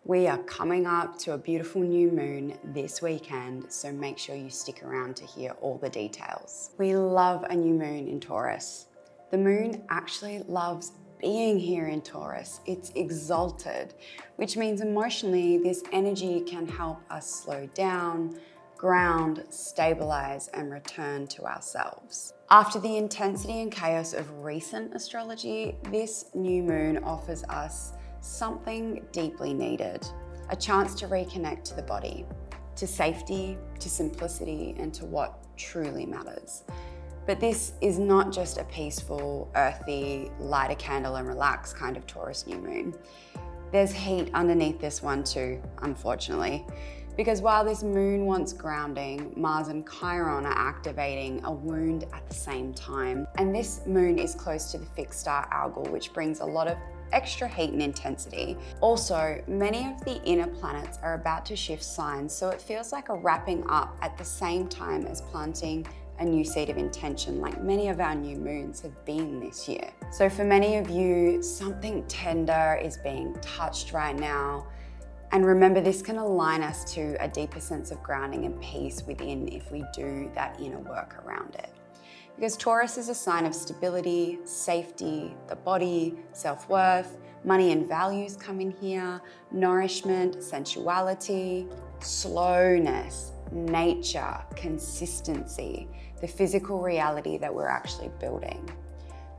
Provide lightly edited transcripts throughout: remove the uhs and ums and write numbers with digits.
We are coming up to a beautiful new moon this weekend, so make sure you stick around to hear all the details. We love a new moon in Taurus. The moon actually loves being here in Taurus. It's exalted, which means emotionally this energy can help us slow down, ground, stabilize, and return to ourselves. After the intensity and chaos of recent astrology, this new moon offers us something deeply needed, a chance to reconnect to the body, to safety, to simplicity, and to what truly matters. But this is not just a peaceful, earthy, light a candle and relax kind of Taurus new moon. There's heat underneath this one too, unfortunately. Because while this moon wants grounding, Mars and Chiron are activating a wound at the same time. And this moon is close to the fixed star Algol, which brings a lot of extra heat and intensity. Also, many of the inner planets are about to shift signs, so it feels like a wrapping up at the same time as planting a new seed of intention, like many of our new moons have been this year. So for many of you, something tender is being touched right now. And remember, this can align us to a deeper sense of grounding and peace within if we do that inner work around it. Because Taurus is a sign of stability, safety, the body, self-worth, money and values come in here, nourishment, sensuality, slowness, nature, consistency, the physical reality that we're actually building.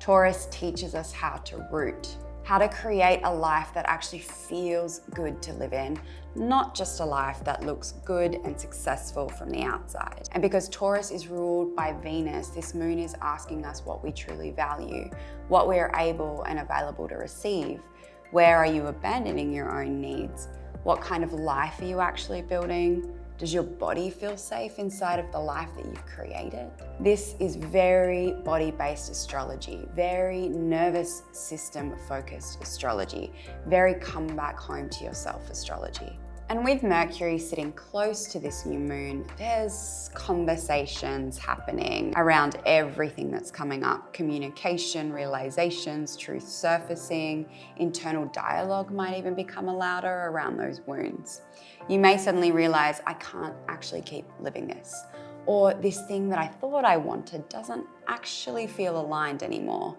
Taurus teaches us how to root, how to create a life that actually feels good to live in, not just a life that looks good and successful from the outside. And because Taurus is ruled by Venus, this moon is asking us what we truly value, what we are able and available to receive. Where are you abandoning your own needs? What kind of life are you actually building? Does your body feel safe inside of the life that you've created? This is very body-based astrology, very nervous system focused astrology, very come back home to yourself astrology. And with Mercury sitting close to this new moon, there's conversations happening around everything that's coming up. Communication, realizations, truth surfacing, internal dialogue might even become louder around those wounds. You may suddenly realize, I can't actually keep living this. Or this thing that I thought I wanted doesn't actually feel aligned anymore.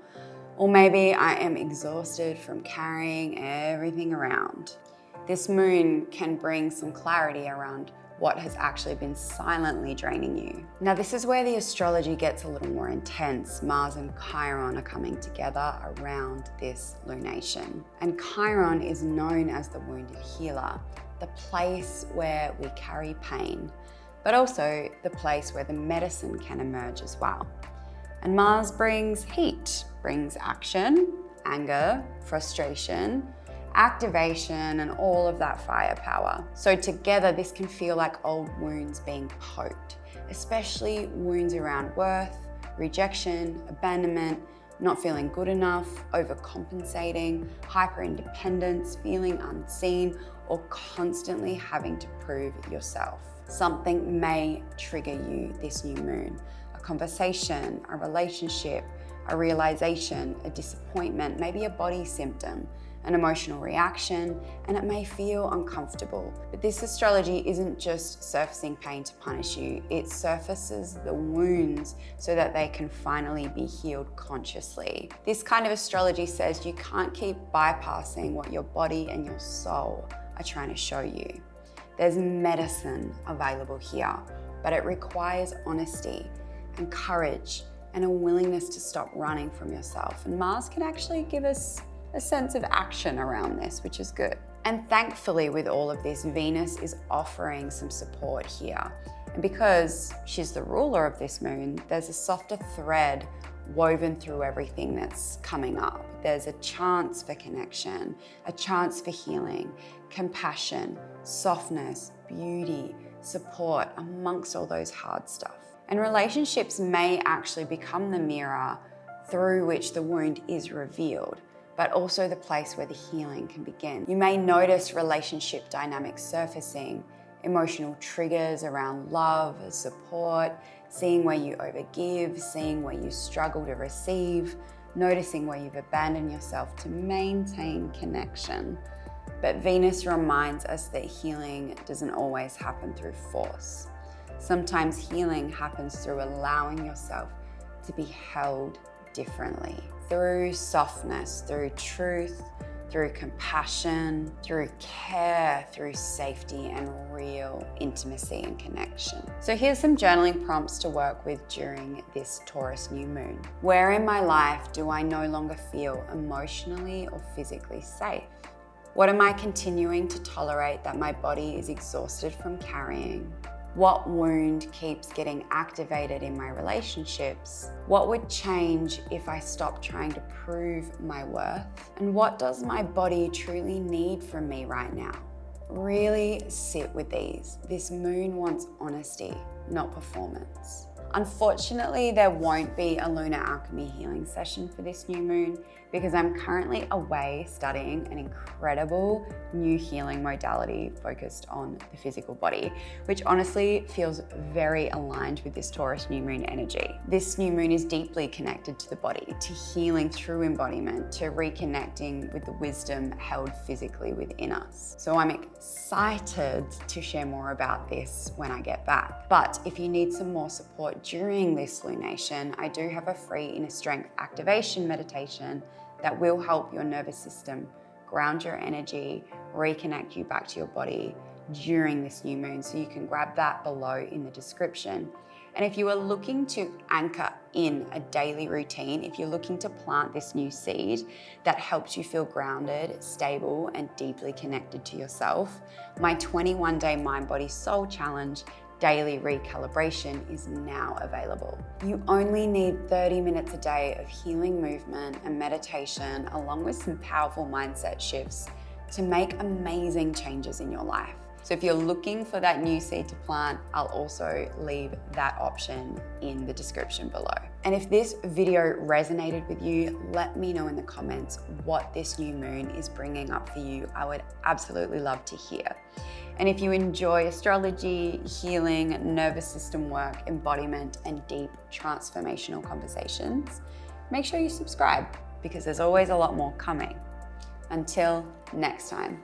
Or maybe I am exhausted from carrying everything around. This moon can bring some clarity around what has actually been silently draining you. Now, this is where the astrology gets a little more intense. Mars and Chiron are coming together around this lunation. And Chiron is known as the wounded healer, the place where we carry pain, but also the place where the medicine can emerge as well. And Mars brings heat, brings action, anger, frustration, activation, and all of that firepower. So together, this can feel like old wounds being poked, especially wounds around worth, rejection, abandonment, not feeling good enough, overcompensating, hyper-independence, feeling unseen, or constantly having to prove yourself. Something may trigger you this new moon. A conversation, a relationship, a realization, a disappointment, maybe a body symptom, an emotional reaction, and it may feel uncomfortable. But this astrology isn't just surfacing pain to punish you, it surfaces the wounds so that they can finally be healed consciously. This kind of astrology says you can't keep bypassing what your body and your soul are trying to show you. There's medicine available here, but it requires honesty and courage and a willingness to stop running from yourself. And Mars can actually give us a sense of action around this, which is good. And thankfully, with all of this, Venus is offering some support here. And because she's the ruler of this moon, there's a softer thread woven through everything that's coming up. There's a chance for connection, a chance for healing, compassion, softness, beauty, support amongst all those hard stuff. And relationships may actually become the mirror through which the wound is revealed, but also the place where the healing can begin. You may notice relationship dynamics surfacing, emotional triggers around love, support, seeing where you overgive, seeing where you struggle to receive, noticing where you've abandoned yourself to maintain connection. But Venus reminds us that healing doesn't always happen through force. Sometimes healing happens through allowing yourself to be held differently, through softness, through truth, through compassion, through care, through safety and real intimacy and connection. So here's some journaling prompts to work with during this Taurus new moon. Where in my life do I no longer feel emotionally or physically safe? What am I continuing to tolerate that my body is exhausted from carrying? What wound keeps getting activated in my relationships? What would change if I stopped trying to prove my worth? And what does my body truly need from me right now? Really sit with these. This moon wants honesty, not performance. Unfortunately, there won't be a lunar alchemy healing session for this new moon because I'm currently away studying an incredible new healing modality focused on the physical body, which honestly feels very aligned with this Taurus new moon energy. This new moon is deeply connected to the body, to healing through embodiment, to reconnecting with the wisdom held physically within us. So I'm excited to share more about this when I get back. But if you need some more support during this lunation, I do have a free inner strength activation meditation that will help your nervous system ground your energy, reconnect you back to your body during this new moon. So you can grab that below in the description. And if you are looking to anchor in a daily routine, if you're looking to plant this new seed that helps you feel grounded, stable, and deeply connected to yourself, my 21-day Mind, Body, Soul Challenge daily recalibration is now available. You only need 30 minutes a day of healing movement and meditation, along with some powerful mindset shifts to make amazing changes in your life. So if you're looking for that new seed to plant, I'll also leave that option in the description below. And if this video resonated with you, let me know in the comments what this new moon is bringing up for you. I would absolutely love to hear. And if you enjoy astrology, healing, nervous system work, embodiment, and deep transformational conversations, make sure you subscribe because there's always a lot more coming. Until next time.